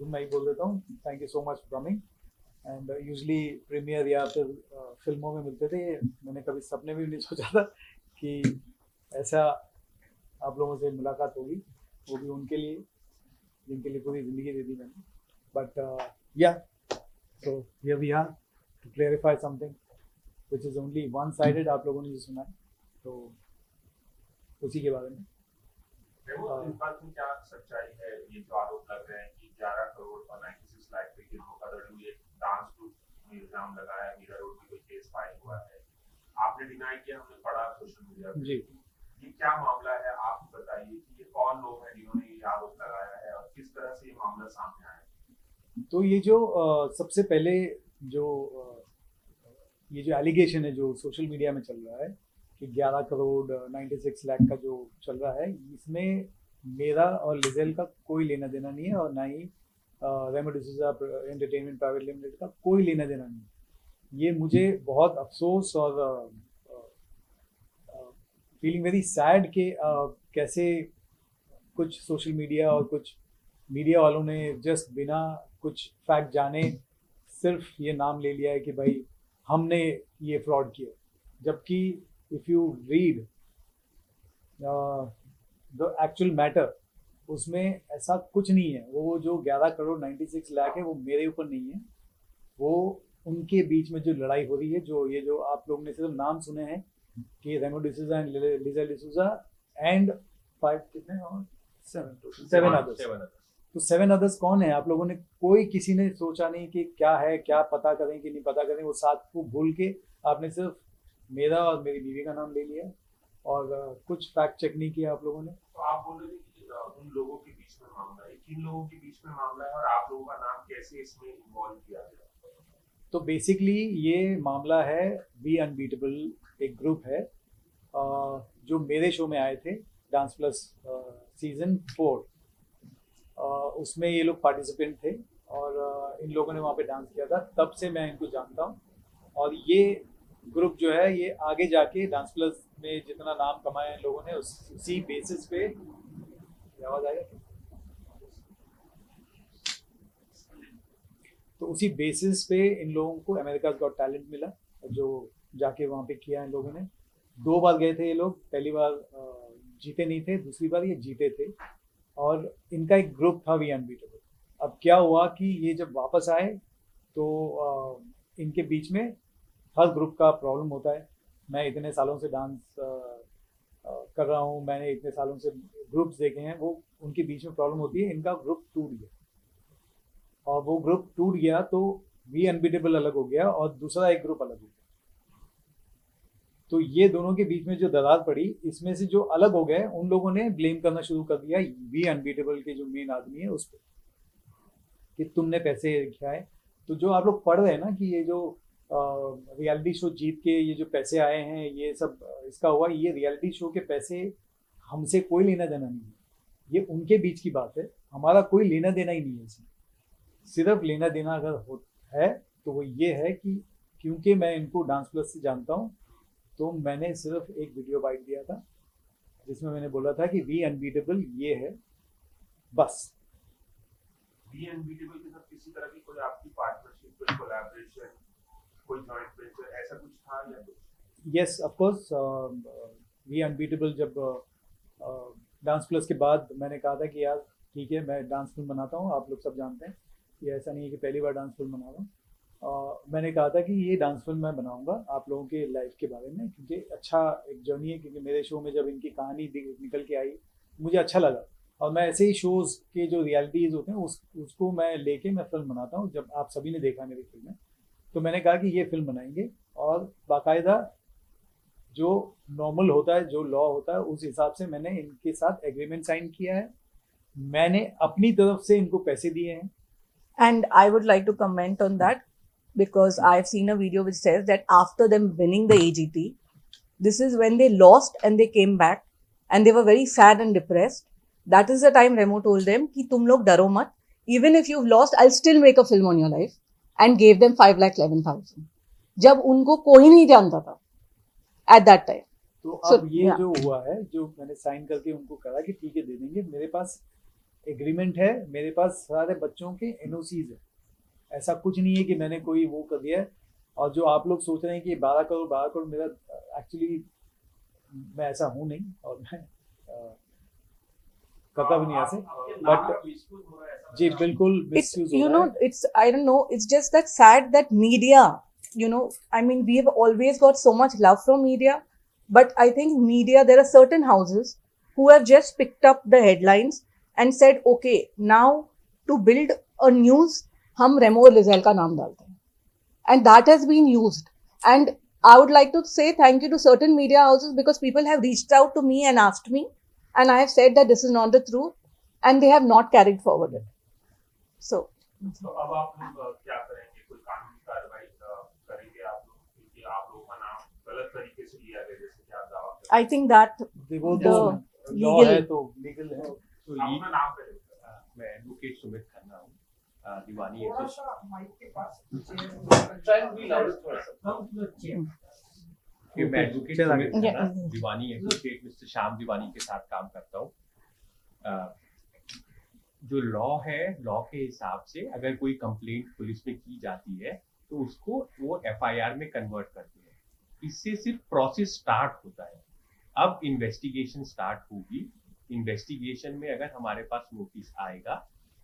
मैं ही बोल देता हूँ, thank you so much for coming. And usually premiere या फिर फिल्मों में मिलते थे, मैंने कभी सपने में भी नहीं सोचा था कि ऐसा आप लोगों से मुलाकात होगी, वो भी उनके लिए जिनके लिए पूरी ज़िंदगी दे दी मैंने। But yeah so here we are to clarify something which is only one sided. आप लोगों ने जो सुना है तो उसी के बारे में। इस बात में क्या सच्चाई है, ये जो आरोप लग रहे हैं कि 11 करोड़ और 96 लाख पे की धोखाधड़ी एक डांस ग्रुप में इल्जाम लगाया, मीरा रोड में कोई केस फाइल हुआ है, आपने डिनाई किया, हमने पढ़ा सोशल मीडिया पे। जी, ये क्या मामला है, आप बताइए कि ये कौन लोग हैं जिन्होंने ये आरोप लगाया है और किस तरह से ये मामला सामने आया। तो ये जो सबसे पहले जो ये जो एलिगेशन है जो सोशल मीडिया में चल रहा है कि 11 करोड़ 96 लाख का जो चल रहा है, इसमें मेरा और लिजेल का कोई लेना देना नहीं है, और ना ही Remo D'Souza entertainment private limited का कोई लेना देना नहीं है। ये मुझे बहुत अफसोस और फीलिंग वेरी सैड कि कैसे कुछ सोशल मीडिया और कुछ मीडिया वालों ने जस्ट बिना कुछ फैक्ट जाने सिर्फ ये नाम ले लिया है कि भाई हमने ये फ्रॉड किया, जबकि if you read the actual matter उसमें ऐसा कुछ नहीं है। वो जो 11 करोड़ 96 लाख है वो मेरे ऊपर नहीं है, वो उनके बीच में जो लड़ाई हो रही है, जो ये जो आप लोग ने सिर्फ नाम सुने हैं कि रेमो डिसूजा एंड लिजा डिसूजा एंड 5 कितने और 7 अदर्स। तो 7 अदर्स कौन है? आप लोगों ने कोई किसी ने सोचा नहीं कि क्या है, क्या पता करें कि नहीं पता करें। वो 7 को भूल के आपने सिर्फ मेरा और मेरी बीवी का नाम ले लिया और कुछ फैक्ट चेक नहीं किया आप लोगों ने। तो आप बोल रहे थे कि उन लोगों के बीच में मामला है, किन लोगों के बीच में मामला है और आप लोगों का नाम कैसे इसमें इन्वॉल्व किया गया? तो बेसिकली ये मामला है बी अनबीटेबल, एक ग्रुप है जो मेरे शो में आए थे डांस प्लस सीजन 4। उसमें ये लोग पार्टिसिपेंट थे और इन लोगों ने वहाँ पे डांस किया था, तब से मैं इनको जानता हूँ। और ये ग्रुप जो है ये आगे जाके डांस प्लस में जितना नाम कमाया इन लोगों ने उसी बेसिस पे आवाज आएगा, तो उसी बेसिस पे इन लोगों को अमेरिका गॉट टैलेंट मिला, जो जाके वहाँ पे किया इन लोगों ने। 2 बार गए थे ये लोग, पहली बार जीते नहीं थे, दूसरी बार ये जीते थे और इनका एक ग्रुप था वी अनबीटेबल। अब क्या हुआ कि ये जब वापस आए तो इनके बीच में हर ग्रुप का प्रॉब्लम होता है। मैं इतने सालों से डांस कर रहा हूँ, मैंने इतने सालों से ग्रुप्स देखे हैं, वो उनके बीच में प्रॉब्लम होती है। इनका ग्रुप टूट गया और वो ग्रुप टूट गया तो वी अनबीटेबल अलग हो गया और दूसरा एक ग्रुप अलग हो गया। तो ये दोनों के बीच में जो दरार पड़ी, इसमें से जो अलग हो गए उन लोगों ने ब्लेम करना शुरू कर दिया वी अनबीटेबल के जो मेन आदमी है उस पर कि तुमने पैसे खाए। तो जो आप लोग पढ़ रहे हैं ना कि ये जो रियलिटी शो जीत के ये जो पैसे आए हैं ये सब इसका हुआ, ये रियलिटी शो के पैसे हमसे कोई लेना देना नहीं है, ये उनके बीच की बात है, हमारा कोई लेना देना ही नहीं है इसमें। सिर्फ लेना देना अगर है तो वो ये है कि क्योंकि मैं इनको डांस प्लस से जानता हूँ तो मैंने सिर्फ एक वीडियो बाइट दिया था जिसमें मैंने बोला था कि वी अनबीटेबल ये है, बस। वी अनबीटेबल के साथ किसी तरह की कोई आपकी पार्टनरशिप, कोई कोलैबोरेशन, कोई जॉइंट वेंचर ऐसा कुछ था या कुछ? Yes of course, we unbeatable जब डांस प्लस के बाद मैंने कहा था कि यार ठीक है मैं डांस फिल्म बनाता हूँ, आप लोग सब जानते हैं ये ऐसा नहीं है कि पहली बार डांस फिल्म बना रहा हूँ। मैंने कहा था कि ये डांस फिल्म मैं बनाऊंगा आप लोगों के लाइफ के बारे में, क्योंकि अच्छा एक जर्नी है, क्योंकि मेरे शो में जब इनकी कहानी निकल के आई मुझे अच्छा लगा और मैं ऐसे ही शोज़ के जो रियलिटीज़ होते हैं उसको मैं लेके मैं फिल्म बनाता हूँ। जब आप सभी ने देखा मेरी फिल्में तो मैंने कहा कि ये फिल्म बनाएंगे और बाकायदा जो नॉर्मल होता है, जो लॉ होता है, उस हिसाब से मैंने इनके साथ एग्रीमेंट साइन किया है, मैंने अपनी तरफ से इनको पैसे दिए हैं। And I would like to comment on that because I've seen a video which says that after them winning the AGT, This is when they lost and they came back and they were very sad and depressed. That is the time Remo told them कि तुम लोग डरो मत. Even if you've lost, I'll still make a film on your life, and gave them 5,11,000. जब उनको कोई नहीं जानता था at that time. तो So, अब ये yeah. जो हुआ है, जो मैंने साइन करके उनको कहा कि ठीक है दे देंगे, मेरे पास एग्रीमेंट है, मेरे पास सारे बच्चों के एनओसीज है, ऐसा कुछ नहीं है कि मैंने कोई वो कर दिया है. और जो आप लोग सोच रहे हैं कि 12 करोड़ मेरा एक्चुअली मैं ऐसा हूँ नहीं, और मैं करता भी नहीं ऐसे, बट जी बिल्कुल It's, मिसयूज you हो know, रहा है. it's, I don't know, it's just that sad that media, you know, I mean, we have always got so much love from media, but I think media, there are certain houses who have just picked up the headlines and said, okay, now to build a news, हम रेमो और Liesel का नाम डालते हैं. And that has been used. And I would like to say thank you to certain media houses because people have reached out to me and asked me, and I have said that this is not the truth, and they have not carried forward it. So, तो अब आप लोग क्या करेंगे, कोई कानूनी कार्रवाई करेंगे आप लोग, क्योंकि आप लोगों का नाम गलत तरीके से लिया गया जैसे कि आप दावा कर रहे I think that वो the तो लॉ legal- है तो लीगल है. तो हैं. आप अपना नाम करेंगे. मैं एडवोकेट सुमित खन्ना हूँ, दीवानी मैं एडवोकेट चला सुमित गया। खन्ना, दीवानी एडवोकेट मिस्टर श्याम दीवानी के साथ काम करता हूँ. जो लॉ है, लॉ के हिसाब से अगर कोई कंप्लेंट पुलिस में की जाती है तो उसको वो एफआईआर में कन्वर्ट करते हैं. इससे सिर्फ प्रोसेस स्टार्ट होता है. अब इन्वेस्टिगेशन स्टार्ट होगी. इन्वेस्टिगेशन में अगर हमारे पास नोटिस आएगा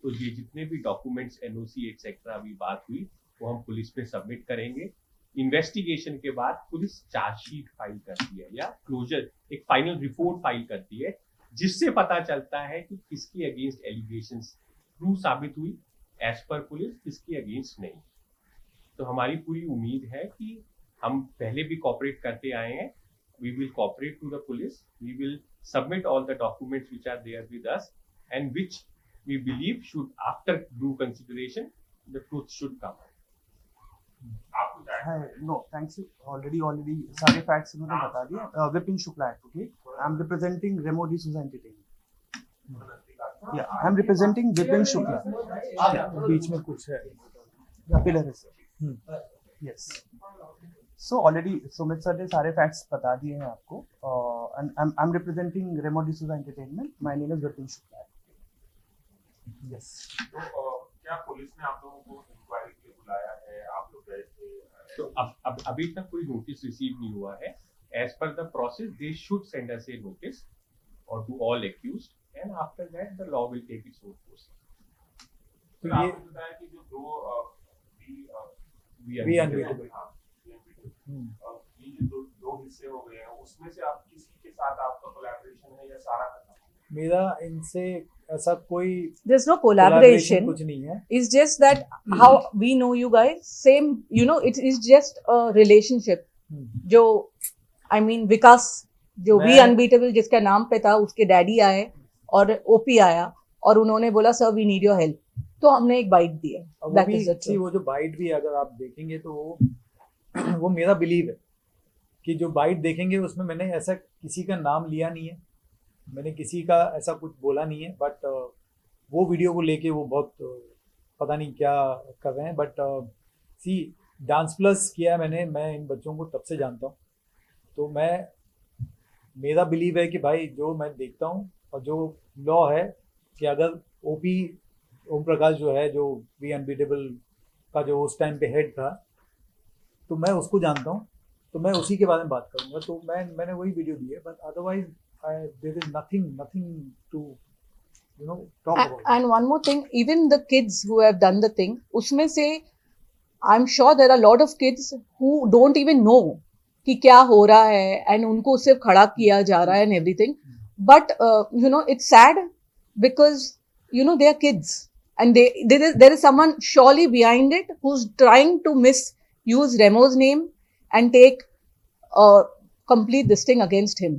तो ये जितने भी डॉक्यूमेंट्स एनओसी एक्सेट्रा अभी बात हुई वो हम पुलिस में सबमिट करेंगे. इन्वेस्टिगेशन के बाद पुलिस चार्जशीट फाइल करती है या क्लोजर एक फाइनल रिपोर्ट फाइल करती है, जिससे पता चलता है कि किसके अगेंस्ट एलिगेशंस ट्रू साबित हुई एज पर पुलिस, किसके अगेंस्ट नहीं. तो हमारी पूरी उम्मीद है कि हम पहले भी कॉपरेट करते आए हैं. We will cooperate to the police. We will submit all the documents which are there with us and which we believe should, after due consideration, the truth should come out. आपको क्या Hi, no, thanks. Already, सारे facts उन्होंने बता दिए. विपिन शुक्ला है, okay? I'm representing Remo D'Souza Entertainment. Yeah, I'm representing Vipin Shukla. बीच में कुछ है. Yeah, pillar है sir. Yes. So already Sumit sir ने सारे facts बता दिए हैं आपको. And I'm representing Remo D'Souza Entertainment. My name is Vipin Shukla. Yes. तो क्या पुलिस ने आप लोगों को इंक्वायरी के लिए बुलाया है, आप लोग गए थे? तो अब अभी तक कोई नोटिस रिसीव नहीं हुआ है. As per the process, they should send us a notice or to all accused, and after that the law will take its own course. तो तो ये आपने बताया कि जो दो We are We unbeatable. हाँ, ये जो दो हिस्से हो गए हैं, उसमें से आप किसी के साथ आपका कोलैबोरेशन है या सारा खत्म? मेरा इनसे ऐसा कोई there's no collaboration collaboration. कुछ नहीं है. It's just that how we know you guys, same, you know, it is just a relationship. जो I mean विकास जो वी मैं- अनबीटेबल जिसका नाम पे था, उसके डैडी आए और ओपी आया और उन्होंने बोला sir we need your help, तो हमने एक बाइट दी है. और वो That भी is the अच्छी, truth. वो जो बाइट भी अगर आप देखेंगे तो वो मेरा बिलीव है कि जो बाइट देखेंगे उसमें मैंने ऐसा किसी का नाम लिया नहीं है, मैंने किसी का ऐसा कुछ बोला नहीं है. बट वो वीडियो को लेके वो बहुत पता नहीं क्या कर रहे हैं. बट सी डांस प्लस किया है मैंने, मैं इन बच्चों को तब से जानता हूँ. तो मेरा बिलीव है कि भाई जो मैं देखता हूँ और जो लॉ है कि अगर ओपी ओम प्रकाश जो है, जो वी अनबीटेबल का जो उस टाइम पे हेड था, तो मैं उसको जानता हूँ, तो मैं उसी के बारे में बात करूँगा. तो मैंने वही वीडियो दी है. But otherwise there is nothing to talk about. And one more thing, even the kids who have done the thing, उसमें से I'm sure there are a lot of kids who don't even know कि क्या हो रहा है, and उनको सिर्फ खड़ा किया जा रहा है and everything. But you know, it's sad because you know they are kids, and there is someone surely behind it who's trying to misuse Remo's name and take complete this thing against him.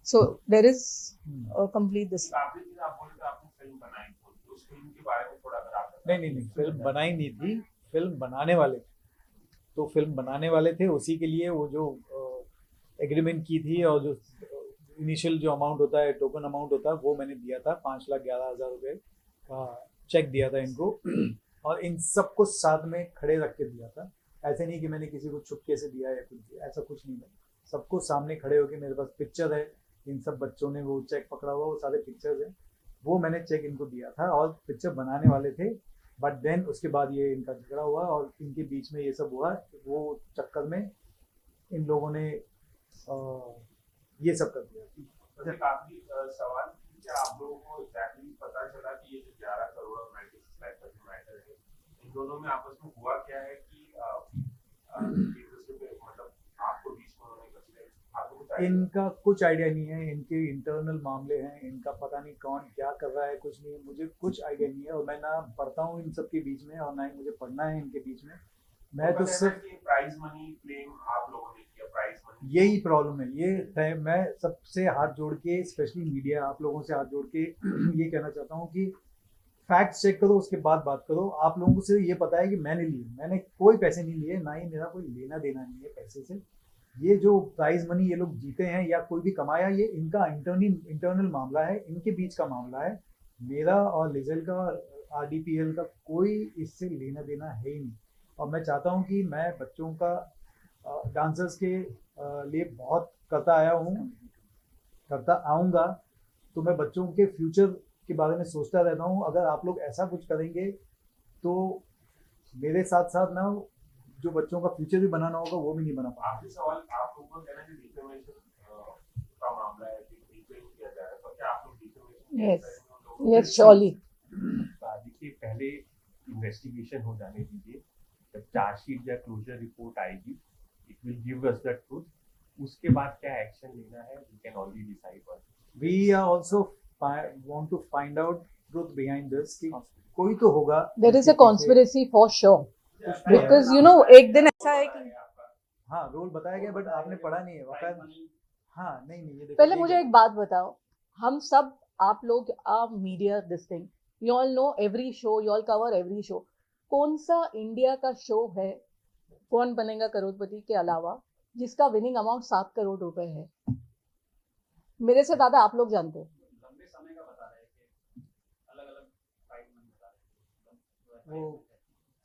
So there is a complete this. आखिरी चीज आप बोले थे आपने film बनाई, तो उस film के बारे में थोड़ा अगर आप नहीं, फिल्म बनाई नहीं थी, फिल्म बनाने वाले थे. तो फिल्म बनाने वाले थे, उसी के लिए वो जो एग्रीमेंट की थी और जो इनिशियल जो अमाउंट होता है, टोकन अमाउंट होता है, वो मैंने दिया था, 5,11,000 रुपये का चेक दिया था इनको। और इन सबको साथ में खड़े रख के दिया था। ऐसे नहीं कि मैंने किसी को चुपके से दिया या कुछ दिया, ऐसा कुछ नहीं है। सबको सामने खड़े होके, मेरे पास पिक्चर है, इन सब बच्चों ने वो चेक पकड़ा हुआ, वो सारे पिक्चर्स हैं, वो मैंने चेक इनको दिया था और पिक्चर बनाने वाले थे। बट देन उसके बाद ये इनका झगड़ा हुआ और इनके बीच में ये सब हुआ, वो चक्कर में इन लोगों ने ये सब कर दिया। बस एक आखिरी सवाल, क्या आप लोगों को एग्जैक्टली पता चला कि ये जो 11 करोड़ और 96 लाख का जो मैटर है, इन दोनों में आपस में हुआ क्या है कि एक दूसरे पे मतलब आपको बीच में उन्होंने घुस गए? आपको कुछ idea? इनका कुछ आइडिया नहीं है, इनके इंटरनल मामले हैं, इनका पता नहीं कौन क्या कर रहा है, कुछ नहीं है, मुझे कुछ आइडिया नहीं है। और मैं ना पढ़ता हूँ इन सब के बीच में और ना ही मुझे पढ़ना है इनके बीच में। मैं तो सिर्फ प्राइज मनी क्लेम आप लोगों ने किया, प्राइज मनी यही प्रॉब्लम है, ये है। मैं सबसे हाथ जोड़ के, स्पेशली मीडिया, आप लोगों से हाथ जोड़ के ये कहना चाहता हूँ कि फैक्ट्स चेक करो, उसके बाद बात करो। आप लोगों को सिर्फ ये पता है कि मैंने लिए, मैंने कोई पैसे नहीं लिए, ना ही मेरा कोई लेना देना नहीं है पैसे से। ये जो प्राइज मनी ये लोग जीते हैं या कोई भी कमाया, ये इनका इंटरनल मामला है, इनके बीच का मामला है। मेरा और लिजल का, RDPL का कोई इससे लेना देना है ही नहीं। और मैं चाहता हूँ कि मैं बच्चों का, डांसर्स के लिए बहुत करता आया हूँ, करता आऊँगा। तो मैं बच्चों के फ्यूचर के बारे में सोचता रहता हूँ। अगर आप लोग ऐसा कुछ करेंगे तो मेरे साथ साथ ना जो बच्चों का फ्यूचर भी बनाना होगा वो भी नहीं बना पाएगा। आखिरी सवाल, आप लोगों का कहना है कि डिफेमेशन का मामला है कि डिफेम किया जा रहा है, तो क्या आप लोग डिफेमेशन Yes, surely. देखिए, पहले इन्वेस्टिगेशन हो जाने दीजिए, जब चार्जशीट या क्लोजर रिपोर्ट आएगी, it will give us the truth. उसके बाद क्या एक्शन लेना है, we can only decide on. We are also want to find out truth behind this कि कोई तो होगा। There is a conspiracy for sure. कुछ तो है। Because you know, एक दिन ऐसा है कि हाँ, रोल बताया गया, बट आपने पढ़ा नहीं है वक़्त। हाँ, नहीं ये देखो, पहले ये मुझे एक बात बताओ, हम सब, आप लोग are media, this thing, you all know every show, you all cover every show. कौन सा इंडिया का शो है, कौन बनेगा करोड़पति के अलावा, जिसका विनिंग अमाउंट 7 करोड़ रुपए है? मेरे से ज्यादा आप लोग जानते हो। लंबे समय का बता रहे हैं कि अलग-अलग प्राइस मनी बता रहे हैं। वो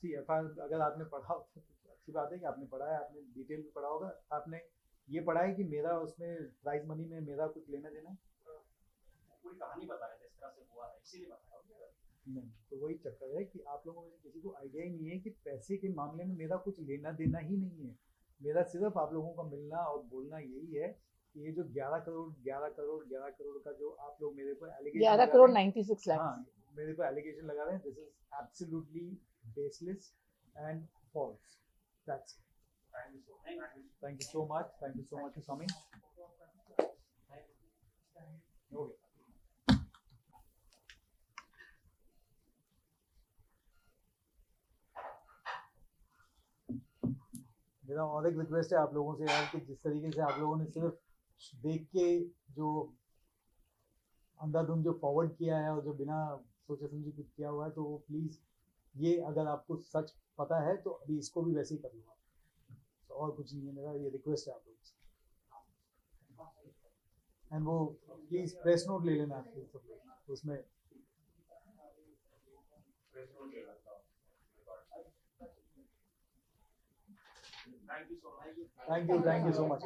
सी FIR अगर आपने पढ़ा हो तो अच्छी बात है कि आपने पढ़ा है, आपने डिटेल में पढ़ा होगा। आपने ये पढ़ा है कि मेरा उसमें प्राइज मनी में मेरा कुछ लेना देना है? पूरी कहानी बता रहे थे, इस तरह से हुआ है, इसीलिए बताया। नहीं, तो वही चक्कर है कि आप लोगों में से किसी को आइडिया ही नहीं है कि पैसे के मामले में मेरा कुछ लेना देना ही नहीं है। मेरा सिर्फ आप लोगों का मिलना और बोलना यही है कि ये जो 11 करोड़ का जो आप लोग मेरे को एलिगेशन 11 करोड़ 96 लाख। हाँ, मेरे को एलिगेशन लगा रहे हैं, this is absolutely baseless and false. That's thank you so much for coming. Okay, मेरा और एक रिक्वेस्ट है आप लोगों से यार कि जिस तरीके से आप लोगों ने सिर्फ देख के जो अंधाधुंध जो फॉरवर्ड किया है और जो बिना सोचे समझे कुछ किया हुआ है, तो वो प्लीज़, ये अगर आपको सच पता है तो अभी इसको भी वैसे ही कर लो आप। तो और कुछ नहीं है, मेरा ये रिक्वेस्ट है आप लोगों से। एंड वो प्लीज़ प्रेस नोट ले लेना आप सब लोग, उसमें thank you so much. Thank you so much.